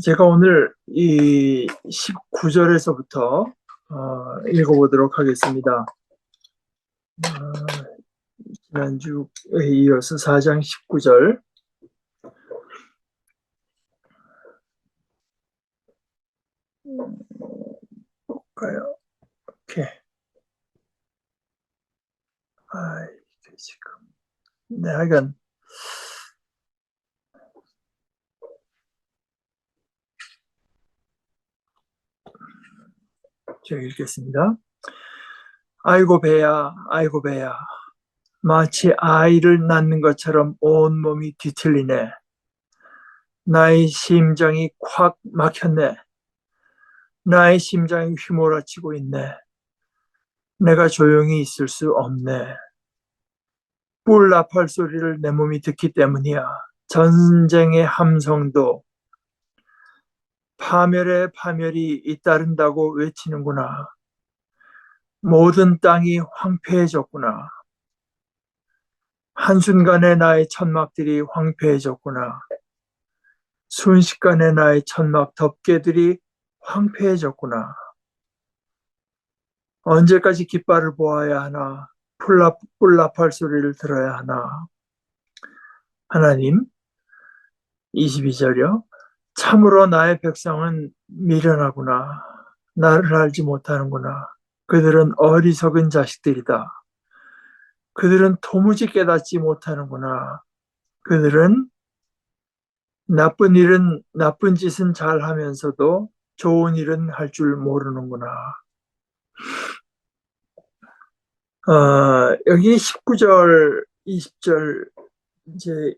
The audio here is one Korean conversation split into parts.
제가 오늘 이 19절에서부터 읽어보도록 하겠습니다. 지난주에 이어서 4장 19절. 볼까요? 오케이. 이게 지금. 네, 하여간. 제가 읽겠습니다. 아이고 배야, 아이고 배야. 마치 아이를 낳는 것처럼 온몸이 뒤틀리네. 나의 심장이 콱 막혔네. 나의 심장이 휘몰아치고 있네. 내가 조용히 있을 수 없네. 뿔 나팔 소리를 내 몸이 듣기 때문이야. 전쟁의 함성도 파멸의 파멸이 잇따른다고 외치는구나. 모든 땅이 황폐해졌구나. 한순간에 나의 천막들이 황폐해졌구나. 순식간에 나의 천막 덮개들이 황폐해졌구나. 언제까지 깃발을 보아야 하나? 뿔나팔 소리를 들어야 하나? 하나님, 22절이요. 참으로 나의 백성은 미련하구나. 나를 알지 못하는구나. 그들은 어리석은 자식들이다. 그들은 도무지 깨닫지 못하는구나. 그들은 나쁜 짓은 잘 하면서도 좋은 일은 할 줄 모르는구나. 여기 19절, 20절, 이제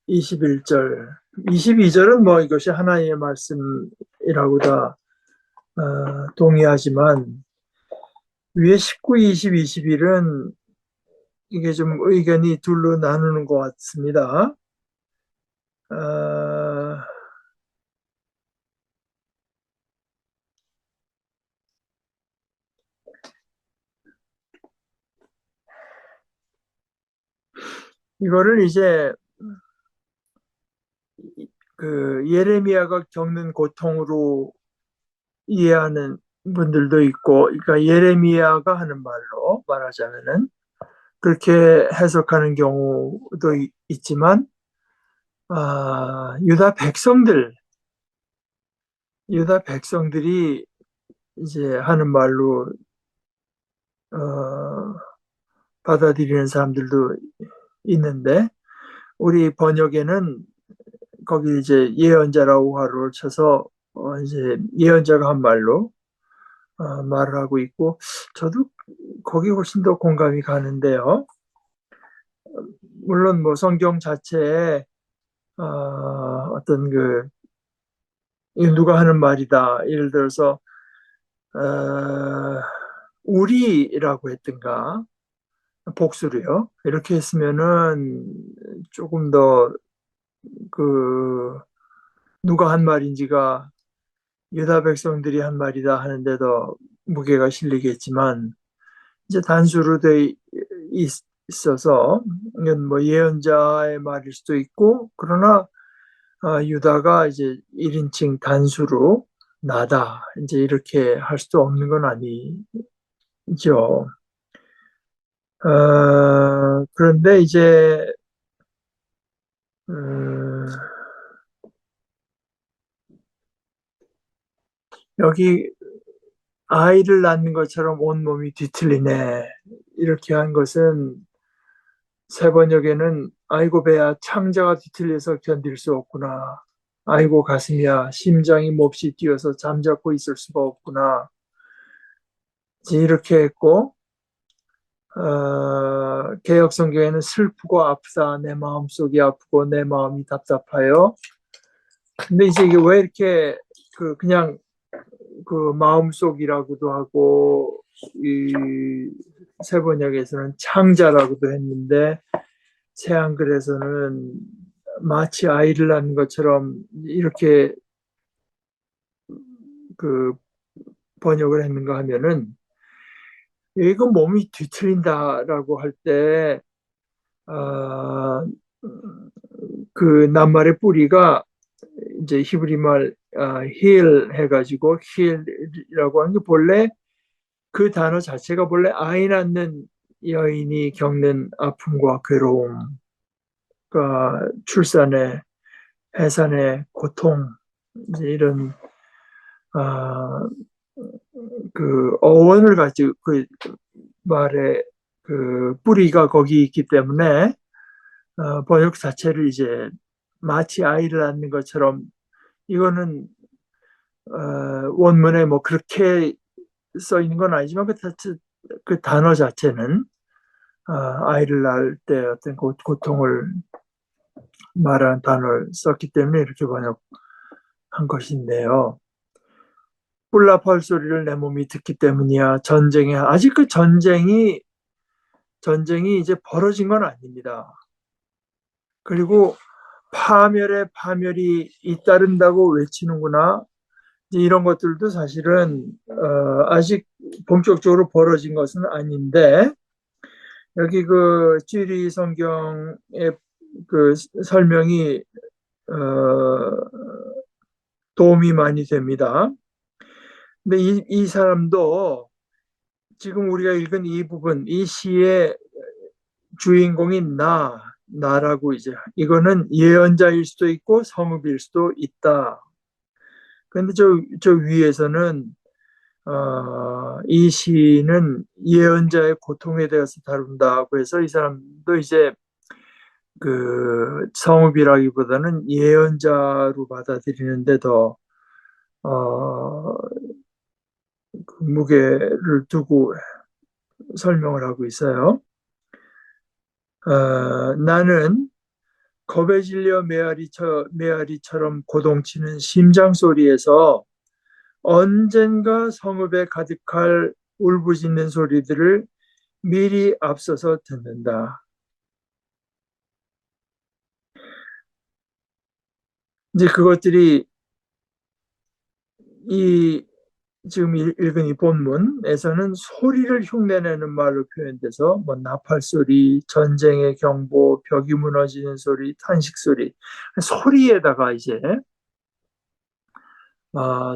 21절, 22절은 뭐 이것이 하나님의 말씀이라고 다 동의하지만 위에 19, 20, 21은 이게 좀 의견이 둘로 나누는 것 같습니다. 이거를 이제 그 예레미야가 겪는 고통으로 이해하는 분들도 있고, 그러니까 예레미야가 하는 말로 말하자면은 그렇게 해석하는 경우도 있지만, 유다 백성들이 이제 하는 말로 받아들이는 사람들도 있는데, 우리 번역에는 거기 이제 예언자라고 가로를 쳐서 이제 예언자가 한 말로 말을 하고 있고, 저도 거기 훨씬 더 공감이 가는데요. 물론 뭐 성경 자체에 어떤 그 누가 하는 말이다. 예를 들어서 우리라고 했든가 복수로요. 이렇게 했으면은 조금 더 그 누가 한 말인지가 유다 백성들이 한 말이다 하는데 더 무게가 실리겠지만, 이제 단수로 돼 있어서 이건 뭐 예언자의 말일 수도 있고, 그러나 유다가 이제 1인칭 단수로 나다 이제 이렇게 할 수도 없는 건 아니죠. 그런데 이제 여기 아이를 낳는 것처럼 온몸이 뒤틀리네 이렇게 한 것은 새 번역에는 아이고 배야 창자가 뒤틀려서 견딜 수 없구나. 아이고 가슴이야 심장이 몹시 뛰어서 잠자코 있을 수가 없구나. 이렇게 했고, 개역 성경에는 슬프고 아프다. 내 마음속이 아프고 내 마음이 답답하여. 근데 이제 이게 왜 이렇게 그냥 그 마음속이라고도 하고 이 새 번역에서는 창자라고도 했는데 새 한글에서는 마치 아이를 낳는 것처럼 이렇게 그 번역을 했는가 하면은, 이거 몸이 뒤틀린다라고 할 때, 그 낱말의 뿌리가 이제 히브리 말 힐 해가지고 힐이라고 하는 게 본래 그 단어 자체가 본래 아이 낳는 여인이 겪는 아픔과 괴로움, 그러니까 출산의 해산의 고통, 이제 이런 아, 그 어원을 가지고 그 말의 그 뿌리가 거기 있기 때문에 번역 자체를 이제 마치 아이를 낳는 것처럼 이거는 원문에 뭐 그렇게 써 있는 건 아니지만 그 단어 자체는 아이를 낳을 때 어떤 고통을 말하는 단어를 썼기 때문에 이렇게 번역한 것인데요. 뿔라팔 소리를 내 몸이 듣기 때문이야. 전쟁에 아직 그 전쟁이 이제 벌어진 건 아닙니다. 그리고 파멸에 파멸이 잇따른다고 외치는구나. 이런 것들도 사실은 아직 본격적으로 벌어진 것은 아닌데 여기 그 쥐리 성경의 그 설명이 도움이 많이 됩니다. 근데 이 사람도 지금 우리가 읽은 이 부분, 이 시의 주인공이 나라고 이제 이거는 예언자일 수도 있고 성읍일 수도 있다. 그런데 저 위에서는 이 시는 예언자의 고통에 대해서 다룬다고 해서 이 사람도 이제 그 성읍이라기보다는 예언자로 받아들이는데 더 어, 그 무게를 두고 설명을 하고 있어요. 나는 겁에 질려 메아리처럼 고동치는 심장 소리에서 언젠가 성읍에 가득할 울부짖는 소리들을 미리 앞서서 듣는다. 이제 그것들이 이 지금 읽은 이 본문에서는 소리를 흉내내는 말로 표현돼서 뭐 나팔 소리, 전쟁의 경보, 벽이 무너지는 소리, 탄식 소리, 소리에다가 이제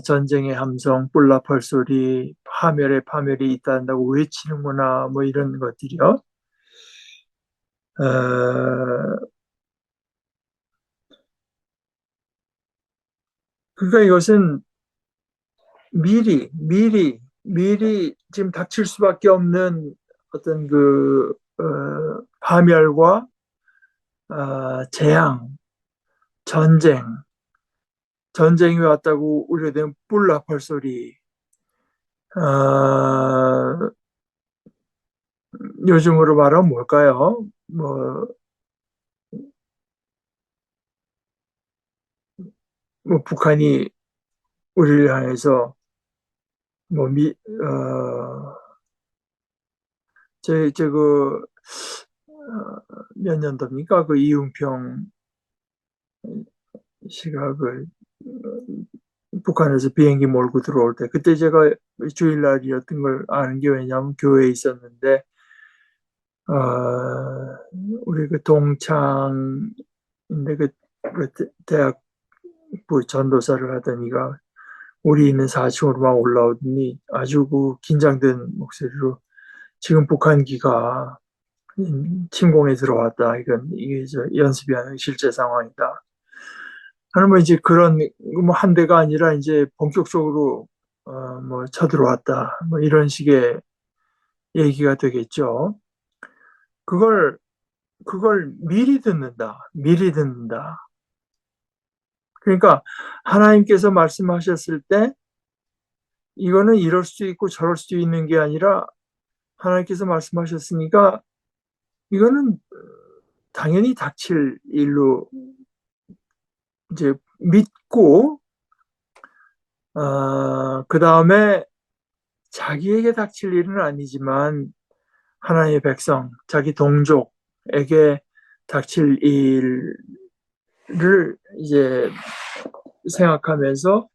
전쟁의 함성, 뿔나팔 소리, 파멸에 파멸이 있다고 외치는구나, 뭐 이런 것들이요. 그러니까 이것은 미리 지금 닥칠 수밖에 없는 어떤 파멸과 재앙, 전쟁, 전쟁이 왔다고 우려된 뿔나팔 소리, 어, 요즘으로 말하면 뭘까요? 뭐 북한이 우리를 향해서 뭐 몇 년도입니까? 그 이웅평 씨가 북한에서 비행기 몰고 들어올 때 그때 제가 주일날이었던 걸 아는 게 왜냐하면 교회에 있었는데 우리 그 동창인데 그 대학부 전도사를 하던 이가 우리 있는 4층으로 막 올라오더니 아주 그 긴장된 목소리로 지금 북한기가 침공에 들어왔다. 이게 연습이 아닌 실제 상황이다. 그러면 이제 그런 뭐 한 대가 아니라 이제 본격적으로 뭐 쳐들어왔다. 뭐 이런 식의 얘기가 되겠죠. 그걸 미리 듣는다. 미리 듣는다. 그러니까 하나님께서 말씀하셨을 때 이거는 이럴 수 있고 저럴 수 있는 게 아니라 하나님께서 말씀하셨으니까 이거는 당연히 닥칠 일로 이제 믿고 그 다음에 자기에게 닥칠 일은 아니지만 하나님의 백성, 자기 동족에게 닥칠 일을 이제 생각하면서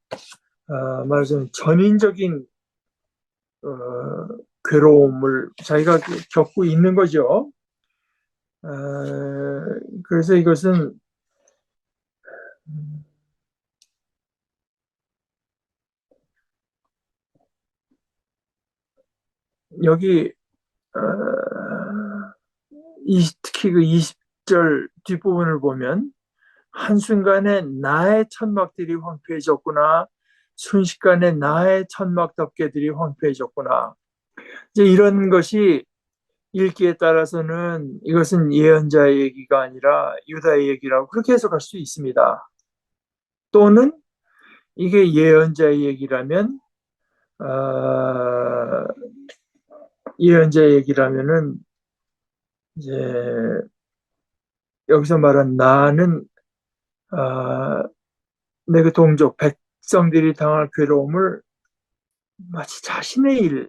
말하자면 전인적인 괴로움을 자기가 겪고 있는 거죠. 그래서 이것은 여기 어, 특히 그 20절 뒷부분을 보면 한순간에 나의 천막들이 황폐해졌구나. 순식간에 나의 천막 덮개들이 황폐해졌구나. 이제 이런 것이 읽기에 따라서는 이것은 예언자의 얘기가 아니라 유다의 얘기라고 그렇게 해석할 수 있습니다. 또는 이게 예언자의 얘기라면 어, 예언자의 얘기라면은 이제 여기서 말한 나는 내 그 동족 백성들이 당할 괴로움을 마치 자신의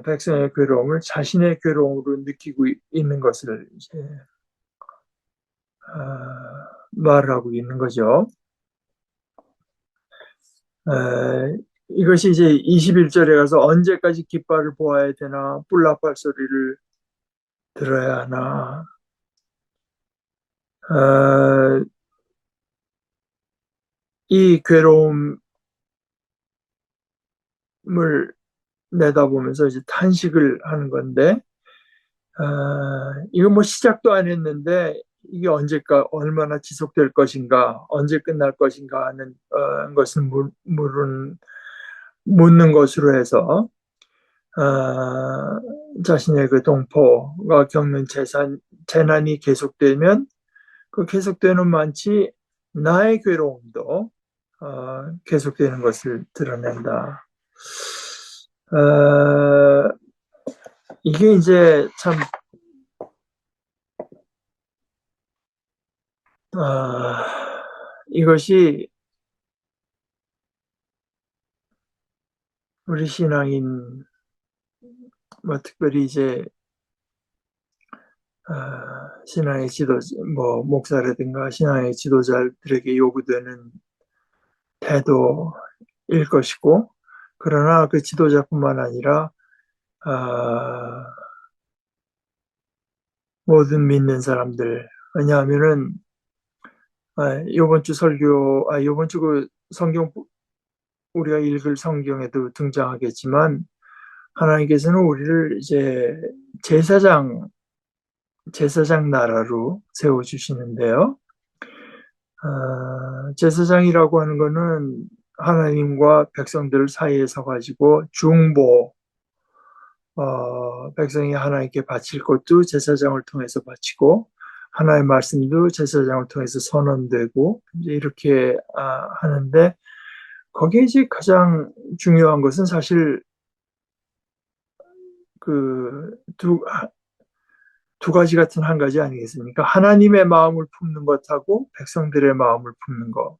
백성의 괴로움을 자신의 괴로움으로 느끼고 있는 것을 이제 말하고 있는 거죠. 이것이 이제 21절에 가서 언제까지 깃발을 보아야 되나, 뿔나팔 소리를 들어야 하나, 이 괴로움을 내다보면서 이제 탄식을 하는 건데, 이거 뭐 시작도 안 했는데, 이게 언제까, 얼마나 지속될 것인가, 언제 끝날 것인가 하는 것을 묻는 것으로 해서, 자신의 그 동포가 겪는 재난이 계속되면 그 계속되는 만치 나의 괴로움도 계속되는 것을 드러낸다. 이게 이제 참 이것이 우리 신앙인 뭐 특별히 이제 신앙의 뭐 목사라든가 신앙의 지도자들에게 요구되는 태도일 것이고, 그러나 그 지도자뿐만 아니라 모든 믿는 사람들. 왜냐하면은 이번 주 그 성경 우리가 읽을 성경에도 등장하겠지만 하나님께서는 우리를 이제 제사장 나라로 세워 주시는데요. 제사장이라고 하는 거는 하나님과 백성들 사이에 서가지고 백성이 하나님께 바칠 것도 제사장을 통해서 바치고, 하나님의 말씀도 제사장을 통해서 선언되고, 이제 이렇게 하는데, 거기에 이제 가장 중요한 것은 사실 그 두 가지 같은 한 가지 아니겠습니까? 하나님의 마음을 품는 것하고 백성들의 마음을 품는 것.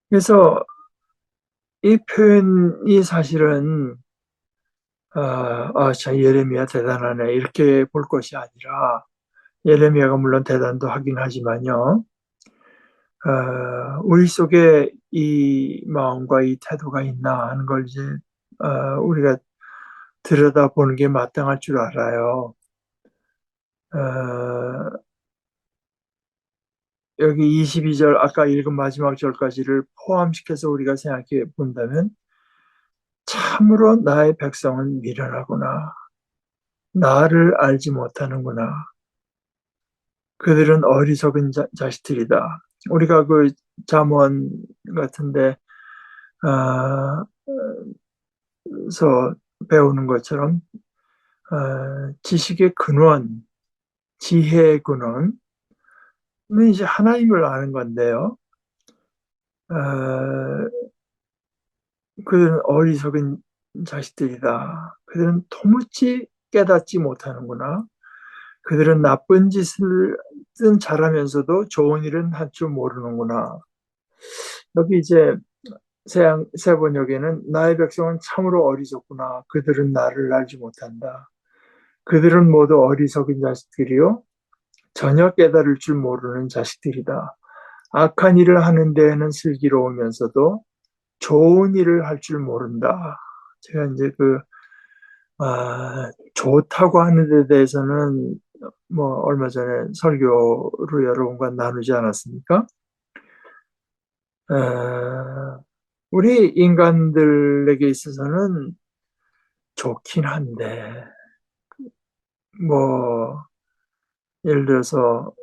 그래서 이 표현이 사실은 참 예레미야 대단하네 이렇게 볼 것이 아니라, 예레미야가 물론 대단도 하긴 하지만요. 우리 속에 이 마음과 이 태도가 있나 하는 걸 이제 우리가 들여다보는 게 마땅할 줄 알아요. 여기 22절 아까 읽은 마지막 절까지를 포함시켜서 우리가 생각해 본다면 참으로 나의 백성은 미련하구나. 나를 알지 못하는구나. 그들은 어리석은 자식들이다. 우리가 그 잠언 같은데 서 배우는 것처럼 지식의 근원, 지혜의 근원은 이제 하나님을 아는 건데요. 그들은 어리석은 자식들이다. 그들은 도무지 깨닫지 못하는구나. 그들은 나쁜 짓을 잘하면서도 좋은 일은 할 줄 모르는구나. 여기 이제 세 번역에는 나의 백성은 참으로 어리석구나. 그들은 나를 알지 못한다. 그들은 모두 어리석은 자식들이요. 전혀 깨달을 줄 모르는 자식들이다. 악한 일을 하는 데에는 슬기로우면서도 좋은 일을 할 줄 모른다. 제가 이제 좋다고 하는 데 대해서는 뭐 얼마 전에 설교로 여러분과 나누지 않았습니까? 우리 인간들에게 있어서는 좋긴 한데, 뭐, 예를 들어서,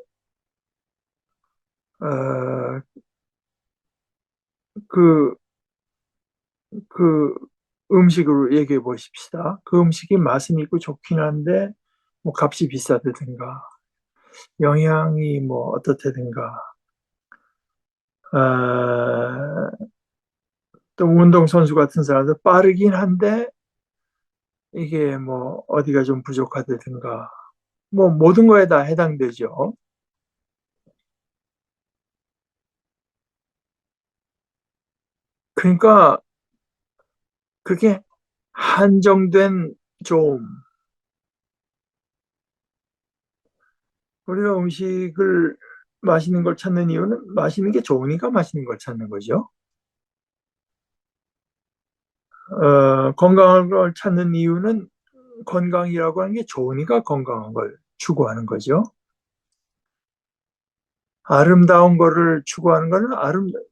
어, 그, 그 음식으로 얘기해 보십시다. 그 음식이 맛은 있고 좋긴 한데, 뭐 값이 비싸다든가, 영양이 뭐 어떻다든가, 또 운동선수 같은 사람들 빠르긴 한데, 이게 뭐 어디가 좀 부족하다든가, 뭐 모든 거에 다 해당되죠. 그러니까 그게 한정된 좀 우리가 음식을 맛있는 걸 찾는 이유는 맛있는 게 좋으니까 맛있는 걸 찾는 거죠. 건강한 걸 찾는 이유는 건강이라고 하는 게 좋으니까 건강한 걸 추구하는 거죠. 아름다운 거를 추구하는 거는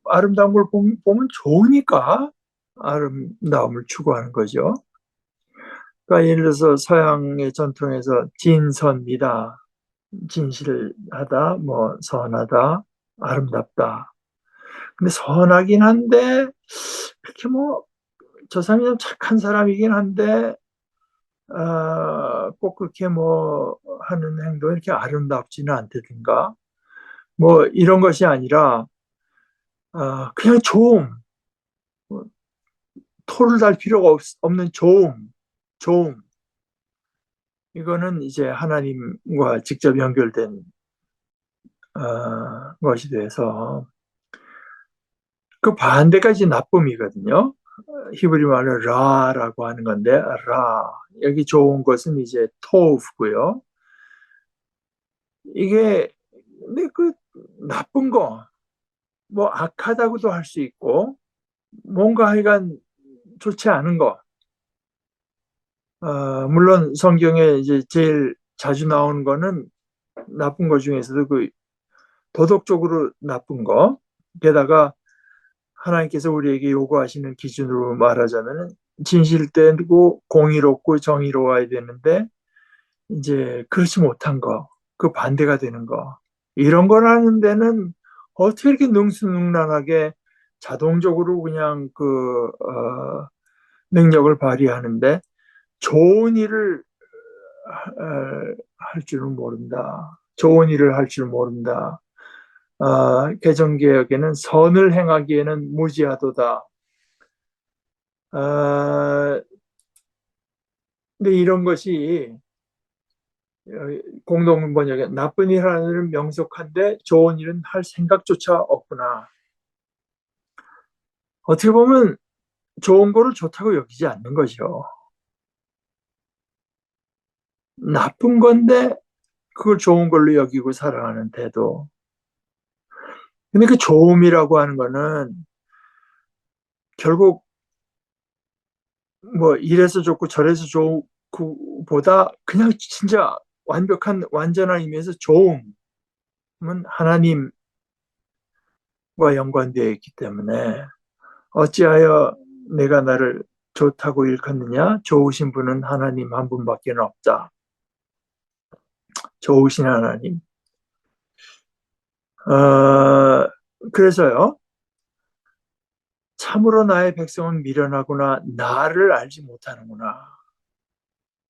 아름다운 걸 보면 좋으니까 아름다움을 추구하는 거죠. 그러니까 예를 들어서 서양의 전통에서 진선미다, 진실하다, 뭐 선하다, 아름답다. 근데 선하긴 한데 그렇게 뭐 저 사람이 좀 착한 사람이긴 한데 꼭 그렇게 뭐 하는 행동이 이렇게 아름답지는 않다든가 뭐 이런 것이 아니라 그냥 좋음, 뭐 토를 달 필요가 없는 좋음. 이거는 이제 하나님과 직접 연결된 것이 돼서 그 반대까지 나쁨이거든요. 히브리 말로 라라고 하는 건데 라 여기 좋은 것은 이제 토우고요. 이게 근데 그 나쁜 거 뭐 악하다고도 할 수 있고 뭔가 하여간 좋지 않은 거. 물론 성경에 이제 제일 자주 나오는 거는 나쁜 것 중에서도 그 도덕적으로 나쁜 거. 게다가 하나님께서 우리에게 요구하시는 기준으로 말하자면 진실되고 공의롭고 정의로워야 되는데 이제 그렇지 못한 거, 그 반대가 되는 거. 이런 걸 하는 데는 어떻게 이렇게 능수능란하게 자동적으로 그냥 능력을 발휘하는데 좋은 일을 할 줄은 모른다. 좋은 일을 할 줄 모른다. 개정개혁에는 선을 행하기에는 무지하도다. 아, 근데 이런 것이 공동 번역에 나쁜 일 하는 일은 명석한데 좋은 일은 할 생각조차 없구나. 어떻게 보면 좋은 거를 좋다고 여기지 않는 거죠. 나쁜 건데 그걸 좋은 걸로 여기고 살아가는 태도. 근데 그 좋음이라고 하는 거는 결국 뭐 이래서 좋고 저래서 좋고 보다 그냥 진짜 완벽한 완전한 의미에서 좋음은 하나님과 연관되어 있기 때문에 어찌하여 내가 나를 좋다고 일컫느냐? 좋으신 분은 하나님 한 분밖에 없다. 좋으신 하나님. 그래서요. 참으로 나의 백성은 미련하구나. 나를 알지 못하는구나.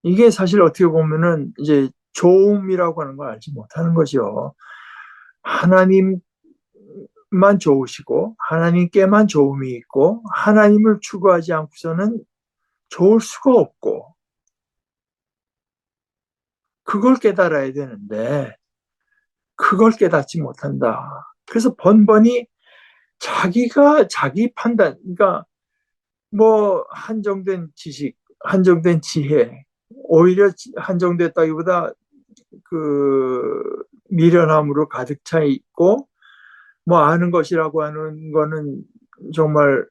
이게 사실 어떻게 보면은 이제 좋음이라고 하는 걸 알지 못하는 거죠. 하나님만 좋으시고 하나님께만 좋음이 있고 하나님을 추구하지 않고서는 좋을 수가 없고 그걸 깨달아야 되는데 그걸 깨닫지 못한다. 그래서 번번이 자기가 자기 판단, 그러니까 뭐 한정된 지식, 한정된 지혜, 오히려 한정됐다기보다 그 미련함으로 가득 차 있고 뭐 아는 것이라고 하는 거는 정말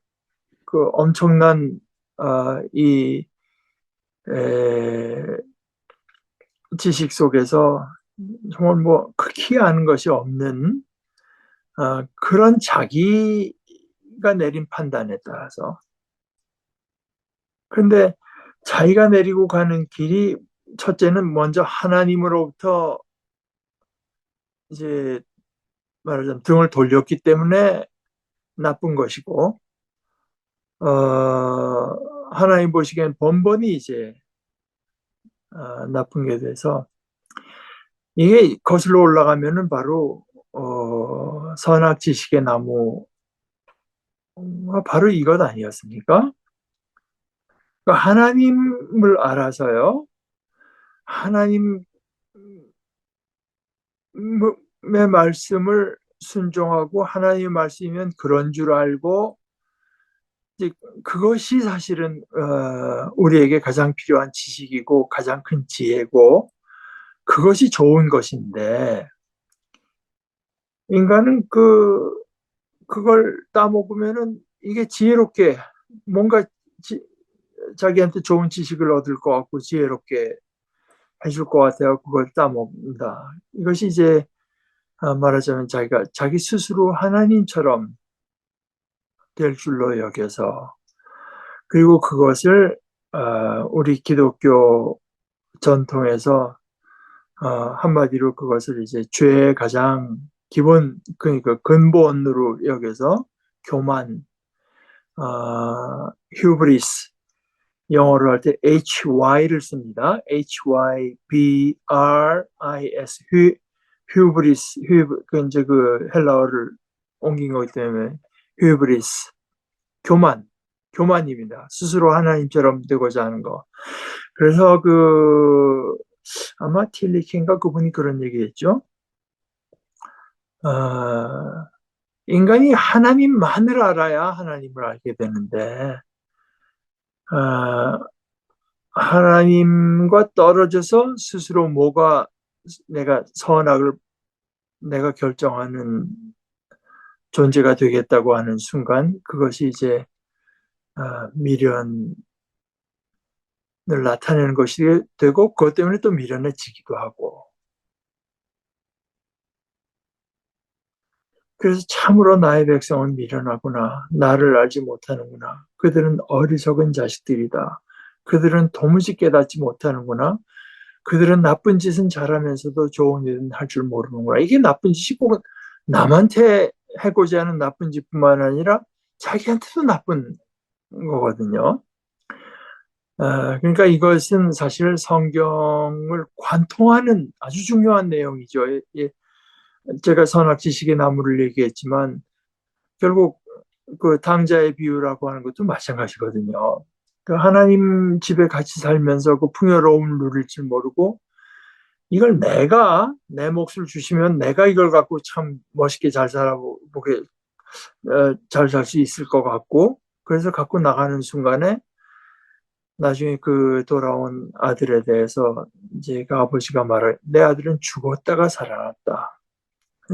그 엄청난 이 에, 지식 속에서 정말 뭐 크게 아는 것이 없는 그런 자기가 자기가 내린 판단에 따라서. 그런데 자기가 내리고 가는 길이 첫째는 먼저 하나님으로부터 이제 말하자면 등을 돌렸기 때문에 나쁜 것이고, 하나님 보시기엔 번번이 이제 나쁜 게 돼서 이게 거슬러 올라가면은 바로 선악 지식의 나무 바로 이것 아니었습니까? 그러니까 하나님을 알아서요. 하나님의 말씀을 순종하고 하나님의 말씀이면 그런 줄 알고 이제 그것이 사실은 우리에게 가장 필요한 지식이고 가장 큰 지혜고 그것이 좋은 것인데 인간은 그걸 따먹으면은 이게 지혜롭게 뭔가 자기한테 좋은 지식을 얻을 것 같고 지혜롭게 해줄 것 같아요. 그걸 따먹는다. 이것이 이제 말하자면 자기가 자기 스스로 하나님처럼 될 줄로 여겨서 그리고 그것을 우리 기독교 전통에서 한마디로 그것을 이제 죄의 가장 기본 그러니까 근본으로 여겨서 교만, 휴브리스 영어로 할 때 hy를 씁니다. hybris 휴브리스 그 이제 그 헬라어를 옮긴 거기 때문에 휴브리스 교만입니다. 스스로 하나님처럼 되고자 하는 거. 그래서 아마 틸리킨가 그분이 그런 얘기했죠. 인간이 하나님만을 알아야 하나님을 알게 되는데 하나님과 떨어져서 스스로 뭐가 내가 선악을 내가 결정하는 존재가 되겠다고 하는 순간 그것이 이제 미련을 나타내는 것이 되고 그것 때문에 또 미련해지기도 하고 그래서 참으로 나의 백성은 미련하구나. 나를 알지 못하는구나. 그들은 어리석은 자식들이다. 그들은 도무지 깨닫지 못하는구나. 그들은 나쁜 짓은 잘하면서도 좋은 일은 할 줄 모르는구나. 이게 나쁜 짓이 꼭 남한테 해고자 하는 나쁜 짓뿐만 아니라 자기한테도 나쁜 거거든요. 그러니까 이것은 사실 성경을 관통하는 아주 중요한 내용이죠. 제가 선악지식의 나무를 얘기했지만 결국 그 당자의 비유라고 하는 것도 마찬가지거든요. 그 하나님 집에 같이 살면서 그 풍요로움을 누릴 줄 모르고 이걸 내 몫을 주시면 내가 이걸 갖고 참 멋있게 잘 살아보게 잘 살 수 있을 것 같고 그래서 갖고 나가는 순간에 나중에 그 돌아온 아들에 대해서 이제 그 아버지가 말할 내 아들은 죽었다가 살아났다.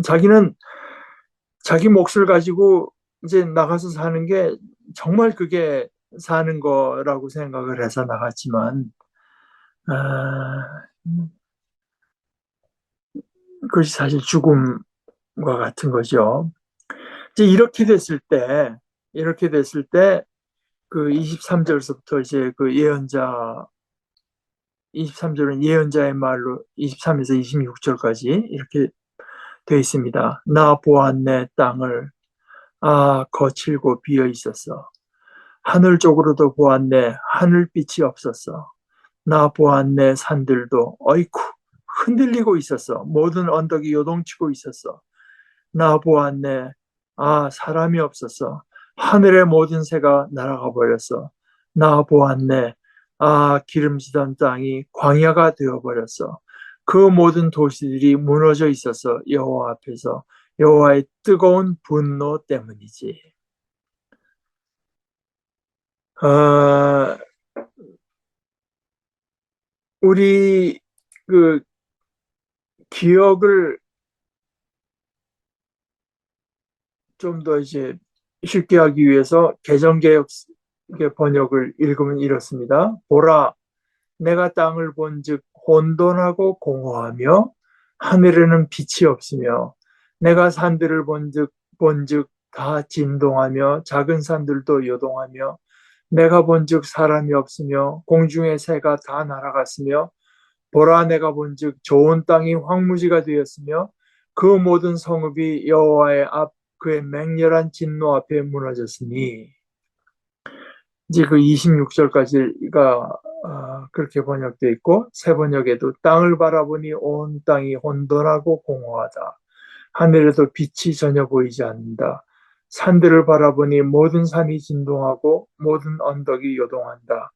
자기는 자기 몫을 가지고 이제 나가서 사는 게 정말 그게 사는 거라고 생각을 해서 나갔지만 아, 그것이 사실 죽음과 같은 거죠. 이제 이렇게 됐을 때 그 23절서부터 이제 그 예언자 23절은 예언자의 말로 23에서 26절까지 이렇게 되어 있습니다. 나 보았네 땅을 거칠고 비어 있었어. 하늘 쪽으로도 보았네 하늘빛이 없었어. 나 보았네 산들도 어이쿠 흔들리고 있었어. 모든 언덕이 요동치고 있었어. 나 보았네 사람이 없었어. 하늘의 모든 새가 날아가 버렸어. 나 보았네 기름지던 땅이 광야가 되어버렸어. 그 모든 도시들이 무너져 있었어. 여호와 앞에서 여호와의 뜨거운 분노 때문이지. 어, 우리 그 기억을 좀 더 이제 쉽게 하기 위해서 개정개혁 번역을 읽으면 이렇습니다. 보라, 내가 땅을 본즉 혼돈하고 공허하며 하늘에는 빛이 없으며 내가 산들을 본즉 다 진동하며 작은 산들도 요동하며 내가 본즉 사람이 없으며 공중의 새가 다 날아갔으며 보라 내가 본즉 좋은 땅이 황무지가 되었으며 그 모든 성읍이 여호와의 앞 그의 맹렬한 진노 앞에 무너졌으니 이제 그 26절까지가 그렇게 번역되어 있고 새 번역에도 땅을 바라보니 온 땅이 혼돈하고 공허하다. 하늘에도 빛이 전혀 보이지 않는다. 산들을 바라보니 모든 산이 진동하고 모든 언덕이 요동한다.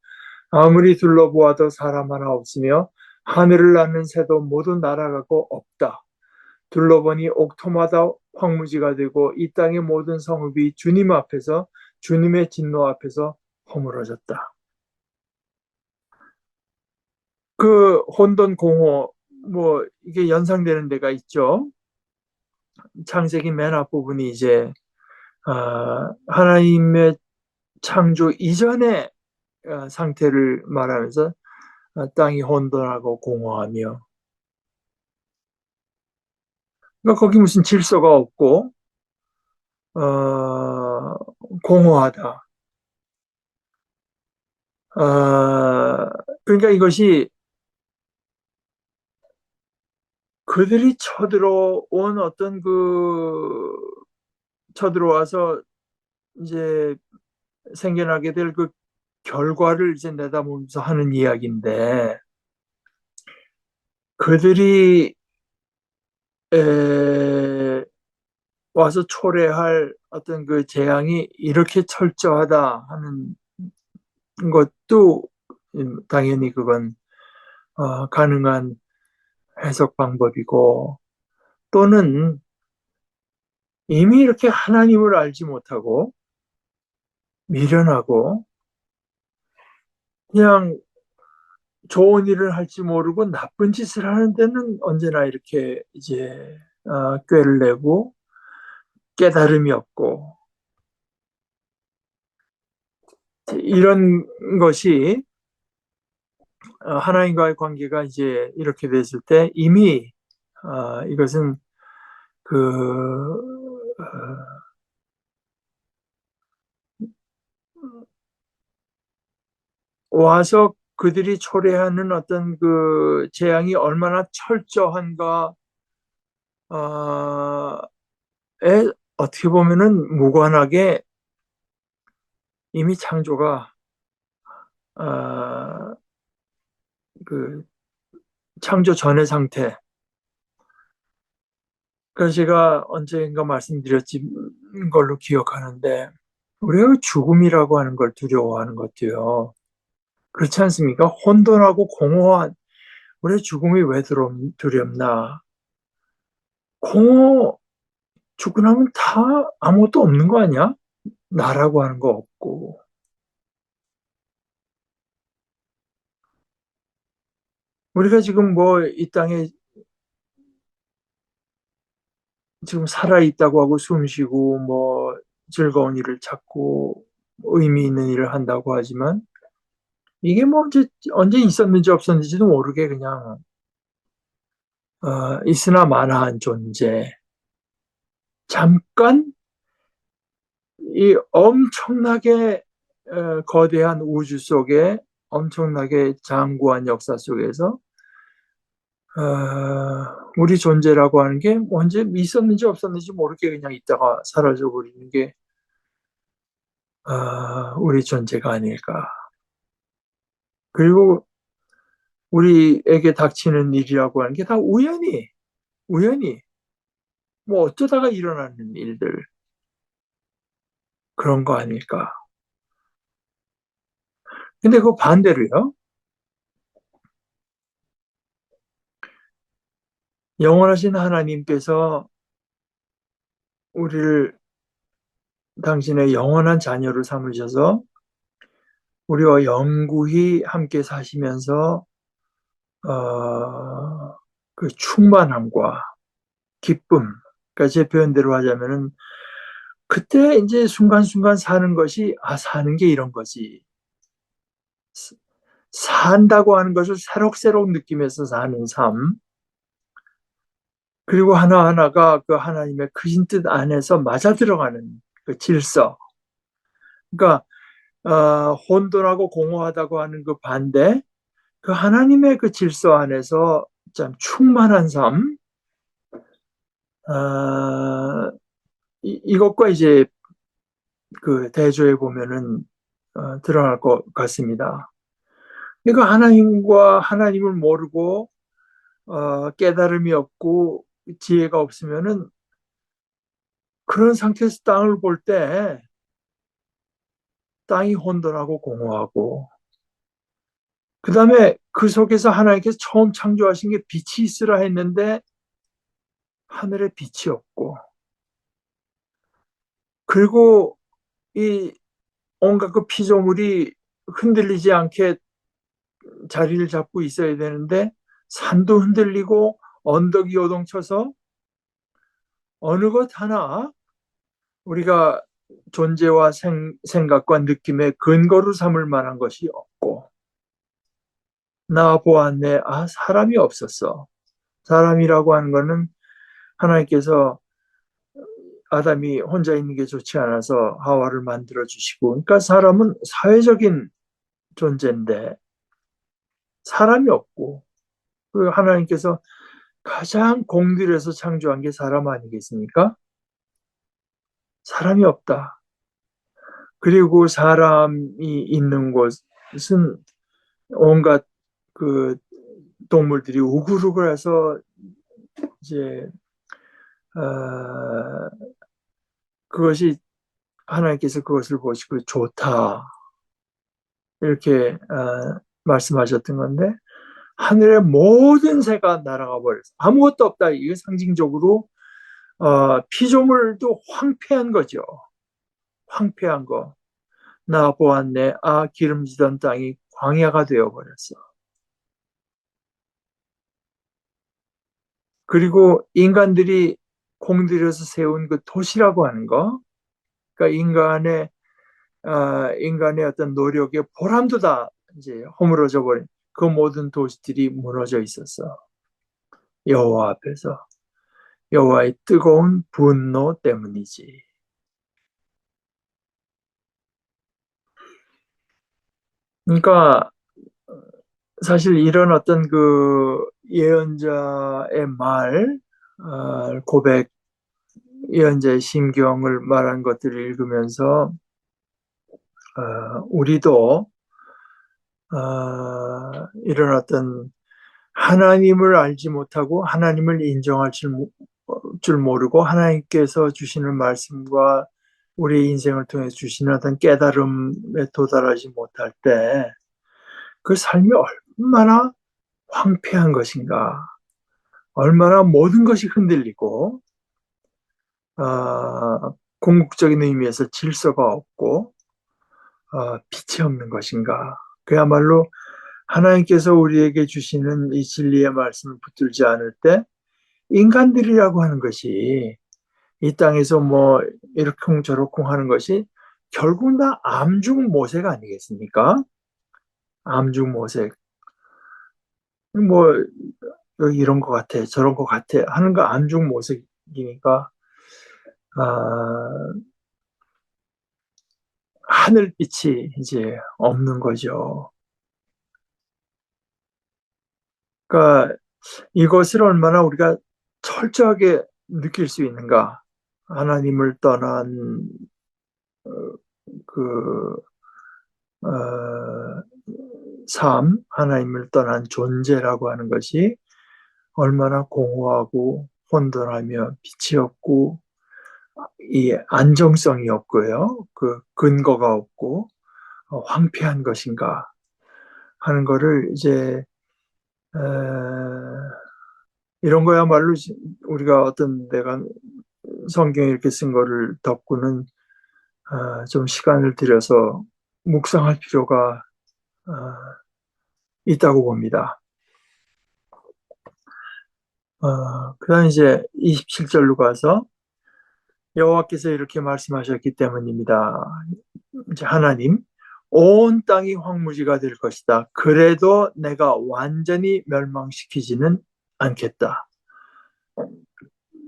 아무리 둘러보아도 사람 하나 없으며 하늘을 나는 새도 모두 날아가고 없다. 둘러보니 옥토마다 황무지가 되고 이 땅의 모든 성읍이 주님 앞에서 주님의 진노 앞에서 허물어졌다. 그 혼돈 공허 뭐 이게 연상되는 데가 있죠. 창세기 맨 앞부분이 이제 하나님의 창조 이전의 상태를 말하면서 땅이 혼돈하고 공허하며 그러니까 거기 무슨 질서가 없고 공허하다. 그러니까 이것이 그들이 쳐들어온 어떤 쳐들어와서 이제 생겨나게 될 그 결과를 이제 내다보면서 하는 이야기인데 그들이 와서 초래할 어떤 그 재앙이 이렇게 철저하다 하는 것도 당연히 그건 가능한 해석 방법이고 또는 이미 이렇게 하나님을 알지 못하고 미련하고 그냥 좋은 일을 할지 모르고 나쁜 짓을 하는 데는 언제나 이렇게 이제 꾀를 내고 깨달음이 없고 이런 것이 하나님과의 관계가 이제 이렇게 됐을 때 이미 이것은 와서 그들이 초래하는 어떤 그 재앙이 얼마나 철저한가에 어떻게 보면은 무관하게 이미 창조가 어, 그 창조 전의 상태. 그래서 제가 언젠가 말씀드렸진 걸로 기억하는데 우리가 죽음이라고 하는 걸 두려워하는 것도요. 그렇지 않습니까? 혼돈하고 공허한 우리의 죽음이 왜 두렵나? 공허 죽고 나면 다 아무것도 없는 거 아니야? 나라고 하는 거 없고. 우리가 지금 뭐 이 땅에 지금 살아있다고 하고 숨 쉬고 뭐 즐거운 일을 찾고 의미 있는 일을 한다고 하지만 이게 뭐 언제 있었는지 없었는지도 모르게 그냥 있으나 마나한 존재. 잠깐 이 엄청나게 거대한 우주 속에 엄청나게 장구한 역사 속에서 우리 존재라고 하는 게 언제 있었는지 없었는지 모르게 그냥 있다가 사라져 버리는 게 우리 존재가 아닐까. 그리고 우리에게 닥치는 일이라고 하는 게 다 우연히 뭐 어쩌다가 일어나는 일들 그런 거 아닐까. 근데 그 반대로요. 영원하신 하나님께서 우리를 당신의 영원한 자녀로 삼으셔서 우리와 영구히 함께 사시면서 그 충만함과 기쁨, 그러니까 제 표현대로 하자면은 그때 이제 순간순간 사는 것이 사는 게 이런 거지. 산다고 하는 것을 새록새록 느끼면서 사는 삶. 그리고 하나하나가 그 하나님의 크신 뜻 안에서 맞아 들어가는. 그 질서. 그러니까 혼돈하고 공허하다고 하는 그 반대, 그 하나님의 그 질서 안에서 참 충만한 삶, 어, 이것과 이제 그 대조해 보면은 드러날 것 같습니다. 그러니까 하나님과 하나님을 모르고 깨달음이 없고 지혜가 없으면은 그런 상태에서 땅을 볼 때 땅이 혼돈하고 공허하고 그 다음에 그 속에서 하나님께서 처음 창조하신 게 빛이 있으라 했는데 하늘에 빛이 없고 그리고 이 온갖 그 피조물이 흔들리지 않게 자리를 잡고 있어야 되는데 산도 흔들리고 언덕이 요동쳐서 어느 것 하나 우리가 존재와 생각과 느낌의 근거로 삼을 만한 것이 없고 나 보았네. 사람이 없었어. 사람이라고 하는 거는 하나님께서 아담이 혼자 있는 게 좋지 않아서 하와를 만들어 주시고 그러니까 사람은 사회적인 존재인데 사람이 없고 그 하나님께서 가장 공들여서 창조한 게 사람 아니겠습니까? 사람이 없다. 그리고 사람이 있는 곳은 온갖 그 동물들이 우글우글해서 이제 어, 그것이 하나님께서 그것을 보시고 좋다 이렇게 말씀하셨던 건데 하늘의 모든 새가 날아가 버렸어. 아무것도 없다. 이거 상징적으로 피조물도 황폐한 거죠. 황폐한 거. 나 보았네. 기름지던 땅이 광야가 되어버렸어. 그리고 인간들이 공들여서 세운 그 도시라고 하는 거, 그러니까 인간의 어떤 노력의 보람도 다 이제 허물어져 버린 그 모든 도시들이 무너져 있었어. 여호와 앞에서 여호와의 뜨거운 분노 때문이지. 그러니까 사실 이런 어떤 그 예언자의 고백, 예언자의 심경을 말한 것들을 읽으면서 우리도 이런 어떤 하나님을 알지 못하고 하나님을 인정할 줄 모르고 하나님께서 주시는 말씀과 우리 인생을 통해 주시는 어떤 깨달음에 도달하지 못할 때 그 삶이 얼마나 황폐한 것인가, 얼마나 모든 것이 흔들리고 궁극적인 의미에서 질서가 없고 빛이 없는 것인가. 그야말로 하나님께서 우리에게 주시는 이 진리의 말씀을 붙들지 않을 때 인간들이라고 하는 것이 이 땅에서 뭐 이러쿵저러쿵 하는 것이 결국 다 암중모색 아니겠습니까? 암중모색. 뭐 이런 것 같아, 저런 것 같아 하는 거 암중모색이니까 하늘빛이 이제 없는 거죠. 그러니까 이것을 얼마나 우리가 철저하게 느낄 수 있는가? 하나님을 떠난 어, 그 어, 삶, 하나님을 떠난 존재라고 하는 것이 얼마나 공허하고 혼돈하며 빛이 없고 이 안정성이 없고요, 그 근거가 없고 황폐한 것인가 하는 거를 이제 에, 이런 거야말로 우리가 어떤 내가 성경에 이렇게 쓴 거를 덮고는 좀 시간을 들여서 묵상할 필요가 어, 있다고 봅니다. 그다음 이제 27절로 가서 여호와께서 이렇게 말씀하셨기 때문입니다. 이제 하나님, 온 땅이 황무지가 될 것이다. 그래도 내가 완전히 멸망시키지는 않겠다.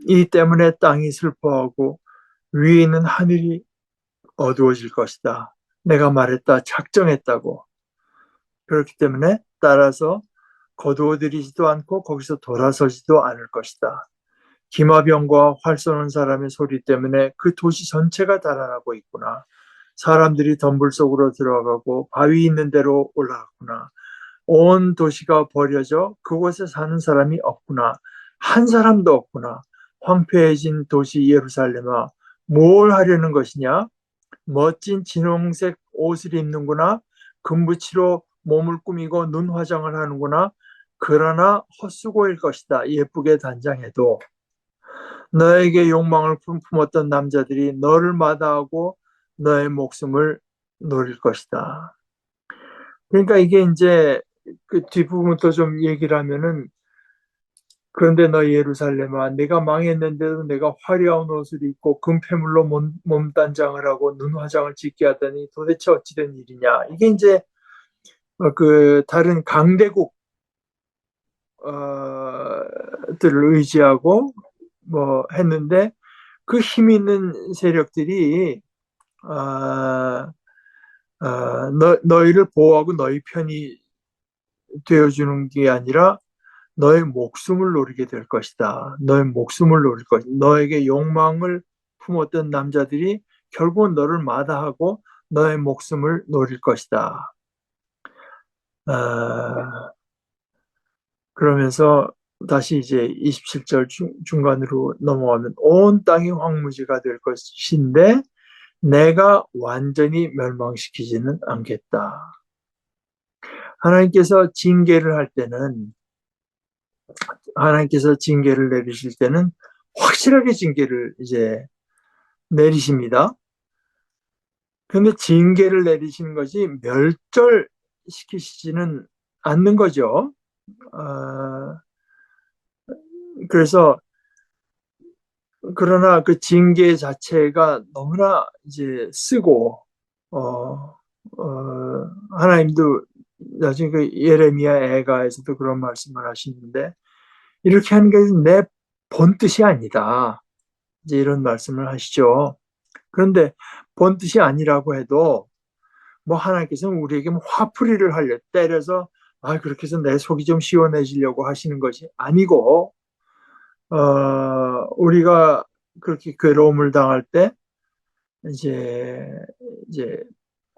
이 때문에 땅이 슬퍼하고 위에 있는 하늘이 어두워질 것이다. 내가 말했다, 작정했다고. 그렇기 때문에 따라서 거두어들이지도 않고 거기서 돌아서지도 않을 것이다. 기마병과 활 쏘는 사람의 소리 때문에 그 도시 전체가 달아나고 있구나. 사람들이 덤불 속으로 들어가고 바위 있는 데로 올라갔구나. 온 도시가 버려져 그곳에 사는 사람이 없구나. 한 사람도 없구나. 황폐해진 도시 예루살렘아, 뭘 하려는 것이냐? 멋진 진홍색 옷을 입는구나. 금붙이로 몸을 꾸미고 눈 화장을 하는구나. 그러나 헛수고일 것이다. 예쁘게 단장해도. 너에게 욕망을 품었던 남자들이 너를 마다하고 너의 목숨을 노릴 것이다. 그러니까 이게 이제 그 뒷부분부터 좀 얘기를 하면은, 그런데 너 예루살렘아, 내가 망했는데도 내가 화려한 옷을 입고 금폐물로 몸단장을 하고 눈 화장을 짓게 하다니 도대체 어찌된 일이냐. 이게 이제 그 다른 강대국 들을 의지하고 뭐 했는데, 그 힘 있는 세력들이 너희를 보호하고 너희 편이 되어주는 게 아니라 너의 목숨을 노리게 될 것이다. 너의 목숨을 노릴 것이다. 너에게 욕망을 품었던 남자들이 결국은 너를 마다하고 너의 목숨을 노릴 것이다. 그러면서 다시 이제 27절 중간으로 넘어가면 온 땅이 황무지가 될 것인데 내가 완전히 멸망시키지는 않겠다. 하나님께서 징계를 할 때는, 하나님께서 징계를 내리실 때는 확실하게 징계를 이제 내리십니다. 그런데 징계를 내리시는 것이 멸절시키시지는 않는 거죠. 그래서 그러나 그 징계 자체가 너무나 이제 쓰고, 하나님도 나중에 그 예레미야 애가에서도 그런 말씀을 하시는데, 이렇게 하는 게 내 본뜻이 아니다. 이제 이런 말씀을 하시죠. 그런데 본뜻이 아니라고 해도 뭐 하나님께서는 우리에게 뭐 화풀이를 하려 때려서 그렇게 해서 내 속이 좀 시원해지려고 하시는 것이 아니고, 우리가 그렇게 괴로움을 당할 때 이제 이제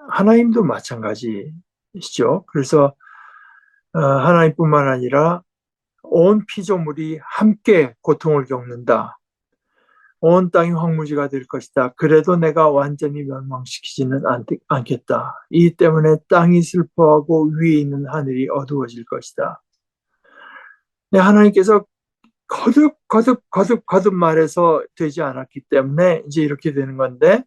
하나님도 마찬가지시죠. 그래서 하나님뿐만 아니라 온 피조물이 함께 고통을 겪는다. 온 땅이 황무지가 될 것이다. 그래도 내가 완전히 멸망시키지는 않겠다. 이 때문에 땅이 슬퍼하고 위에 있는 하늘이 어두워질 것이다. 하나님께서 거듭 말해서 되지 않았기 때문에 이제 이렇게 되는 건데,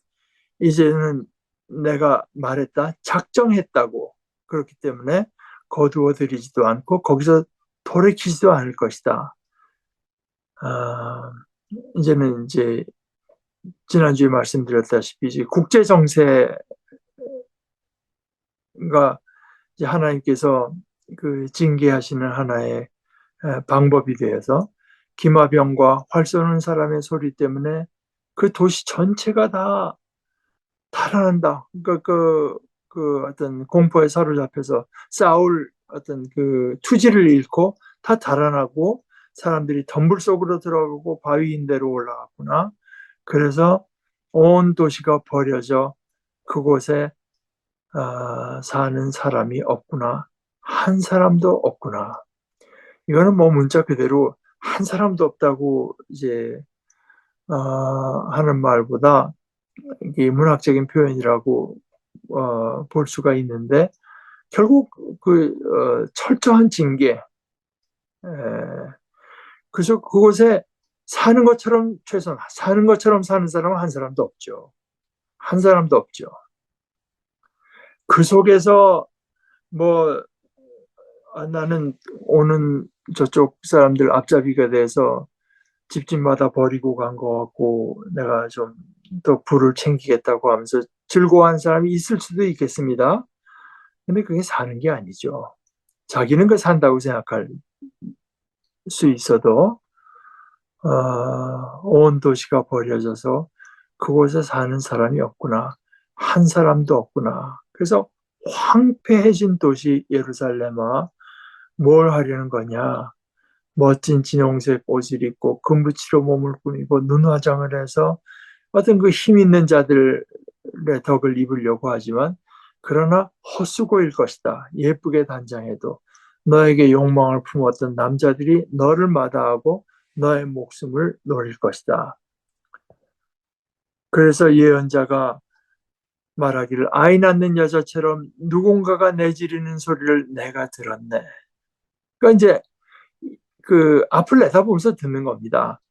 이제는 내가 말했다, 작정했다고. 그렇기 때문에 거두어 들이지도 않고 거기서 돌이키지도 않을 것이다. 이제는 이제 지난주에 말씀드렸다시피 이제 국제 정세가 이제 하나님께서 그 징계하시는 하나의 방법이 되어서, 기마병과 활 쏘는 사람의 소리 때문에 그 도시 전체가 다 달아난다. 그러니까 그 어떤 공포에 사로잡혀서 싸울 어떤 그 투지를 잃고 다 달아나고 사람들이 덤불 속으로 들어가고 바위인 데로 올라갔구나. 그래서 온 도시가 버려져 그곳에 사는 사람이 없구나. 한 사람도 없구나. 이거는 뭐 문자 그대로 한 사람도 없다고 이제 하는 말보다 이게 문학적인 표현이라고 볼 수가 있는데, 결국 그 철저한 징계, 그래서 그곳에 사는 것처럼, 최소한 사는 것처럼 사는 사람은 한 사람도 없죠. 한 사람도 없죠. 그 속에서 뭐 나는 오는 저쪽 사람들 앞잡이가 돼서 집집마다 버리고 간 것 같고 내가 좀 더 부를 챙기겠다고 하면서 즐거워하는 사람이 있을 수도 있겠습니다. 근데 그게 사는 게 아니죠. 자기는 그 산다고 생각할 수 있어도 온 도시가 버려져서 그곳에 사는 사람이 없구나. 한 사람도 없구나. 그래서 황폐해진 도시 예루살렘아, 뭘 하려는 거냐? 멋진 진홍색 옷을 입고 금붙이로 몸을 꾸미고 눈 화장을 해서 어떤 그 힘 있는 자들의 덕을 입으려고 하지만 그러나 헛수고일 것이다. 예쁘게 단장해도 너에게 욕망을 품었던 남자들이 너를 마다하고 너의 목숨을 노릴 것이다. 그래서 예언자가 말하기를 아이 낳는 여자처럼 누군가가 내지르는 소리를 내가 들었네. 그러니까 이제 그 앞을 내다보면서 듣는 겁니다.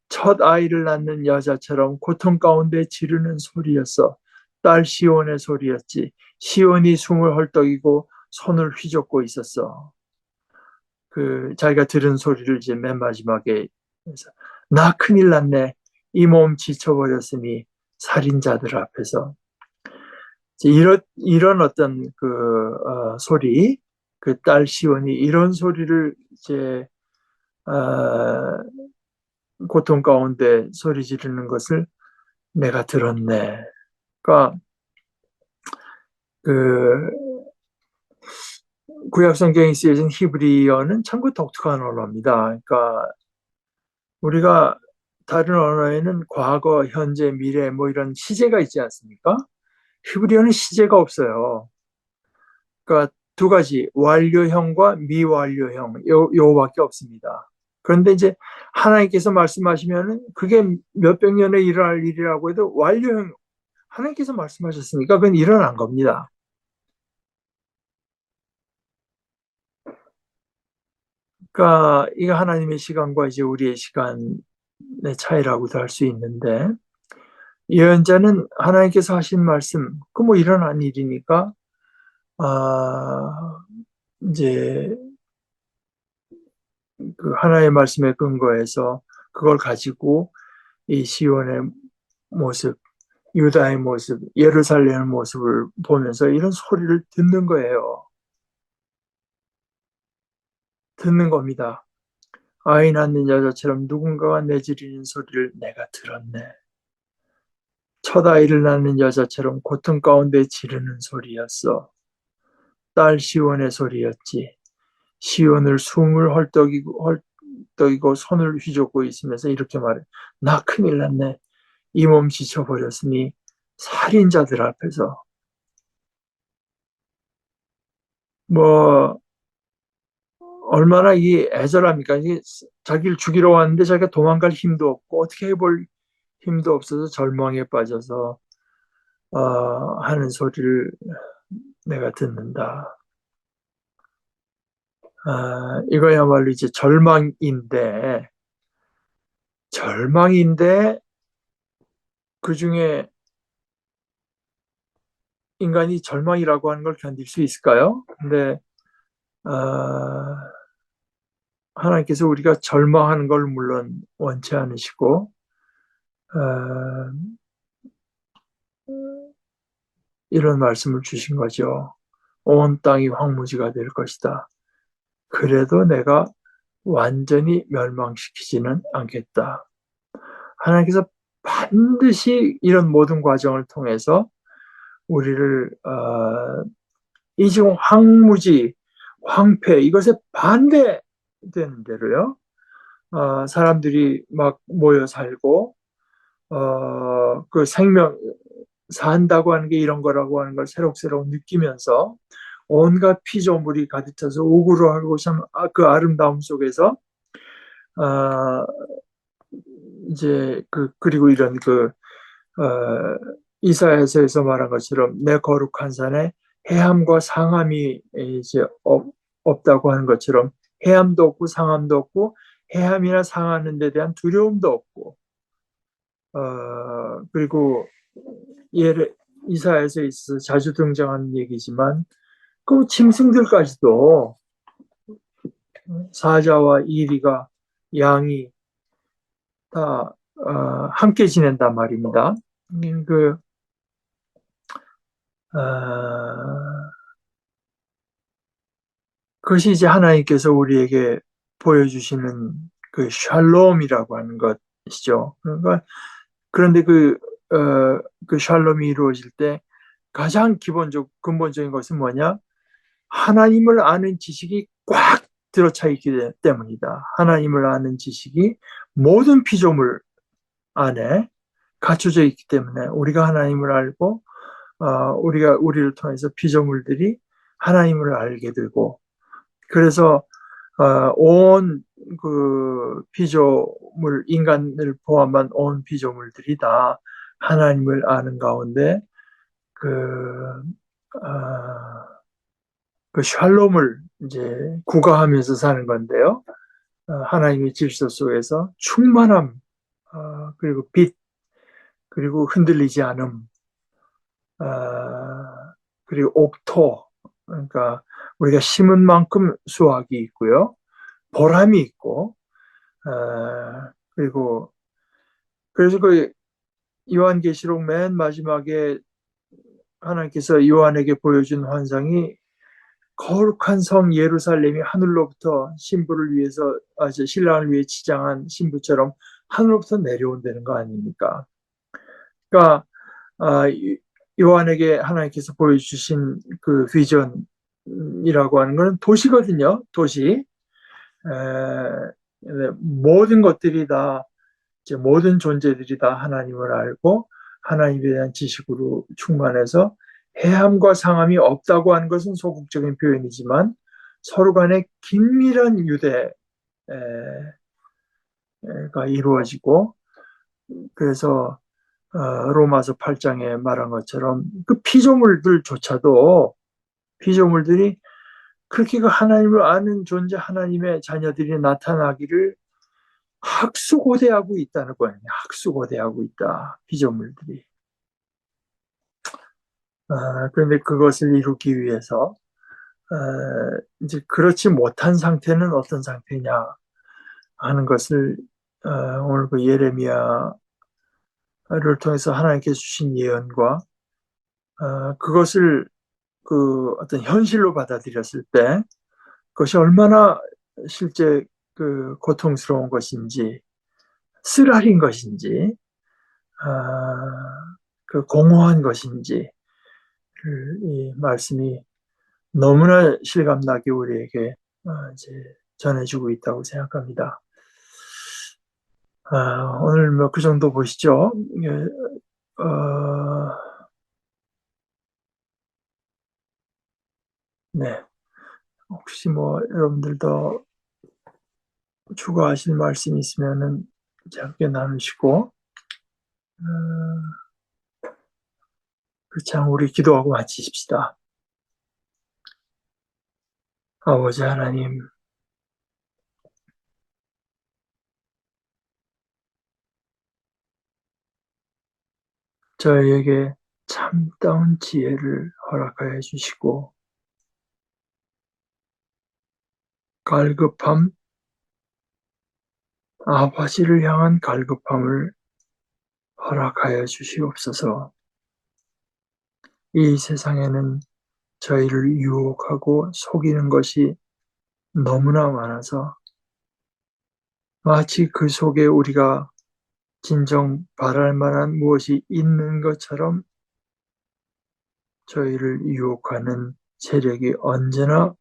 첫 아이를 낳는 여자처럼 고통 가운데 지르는 소리였어. 딸 시온의 소리였지. 시온이 숨을 헐떡이고 손을 휘젓고 있었어. 그 자기가 들은 소리를 이제 맨 마지막에 해서 나 큰일 났네. 이 몸 지쳐버렸으니 살인자들 앞에서 이런 어떤 그 소리, 그 딸 시온이 이런 소리를 이제 어, 고통 가운데 소리 지르는 것을 내가 들었네. 그러니까 그 구약 성경에 쓰여진 히브리어는 참고 독특한 언어입니다. 그러니까 우리가 다른 언어에는 과거, 현재, 미래 뭐 이런 시제가 있지 않습니까? 히브리어는 시제가 없어요. 그러니까 두 가지 완료형과 미완료형 요거밖에 없습니다. 그런데 이제 하나님께서 말씀하시면은 그게 몇백 년에 일어날 일이라고 해도 완료형 하나님께서 말씀하셨으니까 그건 일어난 겁니다. 그러니까 이거 하나님의 시간과 이제 우리의 시간의 차이라고도 할 수 있는데 예언자는 하나님께서 하신 말씀, 그 뭐 일어난 일이니까 아 이제 그 하나의 말씀에 근거해서 그걸 가지고 이 시온의 모습, 유다의 모습, 예루살렘의 모습을 보면서 이런 소리를 듣는 거예요. 듣는 겁니다. 아이 낳는 여자처럼 누군가가 내지르는 소리를 내가 들었네. 첫 아이를 낳는 여자처럼 고통 가운데 지르는 소리였어. 딸 시온의 소리였지. 시온을 숨을 헐떡이고 손을 휘젓고 있으면서 이렇게 말해. 나 큰일 났네. 이 몸 지쳐버렸으니 살인자들 앞에서 뭐 얼마나 이 애절합니까? 이게 자기를 죽이러 왔는데 자기가 도망갈 힘도 없고 어떻게 해볼 힘도 없어서 절망에 빠져서 하는 소리를 내가 듣는다. 이거야말로 이제 절망인데 그 중에 인간이 절망이라고 하는 걸 견딜 수 있을까요? 근데 어, 하나님께서 우리가 절망하는 걸 물론 원치 않으시고 어, 이런 말씀을 주신 거죠. 온 땅이 황무지가 될 것이다. 그래도 내가 완전히 멸망시키지는 않겠다. 하나님께서 반드시 이런 모든 과정을 통해서 우리를 이 지금 황무지, 황폐 이것에 반대되는 대로요. 사람들이 막 모여 살고 그 생명 산다고 하는 게 이런 거라고 하는 걸 새록새록 느끼면서 온갖 피조물이 가득 차서 오구로하고 참 그 아름다움 속에서 어, 이제 그리고 이런 어, 이사야서에서 말한 것처럼 내 거룩한 산에 해함과 상함이 이제 없다고 하는 것처럼 해함도 없고 상함도 없고 해함이나 상하는 데 대한 두려움도 없고 그리고 이사야서에 있어서 자주 등장하는 얘기지만 그 짐승들까지도 사자와 이리가 양이 다 함께 지낸단 말입니다. 그 어, 그것이 이제 하나님께서 우리에게 보여주시는 그 샬롬이라고 하는 것이죠. 그러니까 그런데 그 샬롬이 이루어질 때 가장 근본적인 것은 뭐냐? 하나님을 아는 지식이 꽉 들어차 있기 때문이다. 하나님을 아는 지식이 모든 피조물 안에 갖춰져 있기 때문에 우리가 하나님을 알고 우리를 통해서 피조물들이 하나님을 알게 되고, 그래서 온 그 피조물, 인간을 포함한 온 피조물들이 다 하나님을 아는 가운데 그, 어, 그 샬롬을 이제 구가하면서 사는 건데요. 하나님의 질서 속에서 충만함, 그리고 빛, 그리고 흔들리지 않음, 그리고 옥토, 그러니까 우리가 심은 만큼 수확이 있고요. 보람이 있고, 그리고 그래서 그 요한계시록 맨 마지막에 하나님께서 요한에게 보여준 환상이 거룩한 성 예루살렘이 하늘로부터 신부를 위해서 신랑을 위해 치장한 신부처럼 하늘로부터 내려온다는 거 아닙니까? 그러니까 요한에게 하나님께서 보여주신 그 비전이라고 하는 것은 도시거든요. 도시. 모든 것들이 다, 이제 모든 존재들이 다 하나님을 알고 하나님에 대한 지식으로 충만해서 해함과 상함이 없다고 하는 것은 소극적인 표현이지만 서로 간에 긴밀한 유대가 이루어지고, 그래서 로마서 8장에 말한 것처럼 그 피조물들이 그렇게 그 하나님을 아는 존재, 하나님의 자녀들이 나타나기를 학수고대하고 있다는 거예요. 학수고대하고 있다, 피조물들이. 그런데 그것을 이루기 위해서 이제 그렇지 못한 상태는 어떤 상태냐 하는 것을 오늘 그 예레미야를 통해서 하나님께서 주신 예언과 그것을 그 어떤 현실로 받아들였을 때 그것이 얼마나 실제 그 고통스러운 것인지, 쓰라린 것인지, 그 공허한 것인지 이 말씀이 너무나 실감나게 우리에게 이제 전해주고 있다고 생각합니다. 오늘 뭐 그 정도 보시죠. 네. 혹시 뭐 여러분들도 추가하실 말씀 있으면은 함께 나누시고, 그렇지 않으면 우리 기도하고 마치십시다. 아버지 하나님, 저희에게 참다운 지혜를 허락하여 주시고, 갈급함, 아버지를 향한 갈급함을 허락하여 주시옵소서. 이 세상에는 저희를 유혹하고 속이는 것이 너무나 많아서 마치 그 속에 우리가 진정 바랄 만한 무엇이 있는 것처럼 저희를 유혹하는 세력이 언제나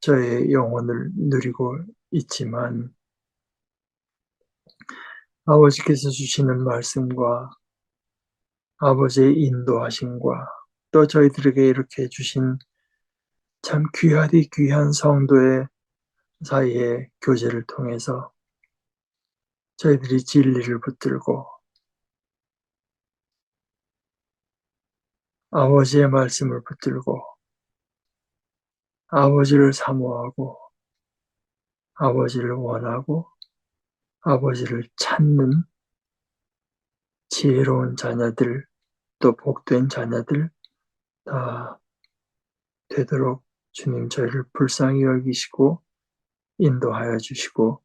저의 영혼을 누리고 있지만, 아버지께서 주시는 말씀과 아버지의 인도하심과 또 저희들에게 이렇게 주신 참 귀하디 귀한 성도의 사이의 교제를 통해서 저희들이 진리를 붙들고 아버지의 말씀을 붙들고 아버지를 사모하고 아버지를 원하고 아버지를 찾는 지혜로운 자녀들, 또 복된 자녀들 다 되도록 주님 저희를 불쌍히 여기시고 인도하여 주시고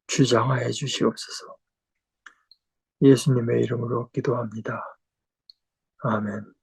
주장하여 주시옵소서. 예수님의 이름으로 기도합니다. 아멘.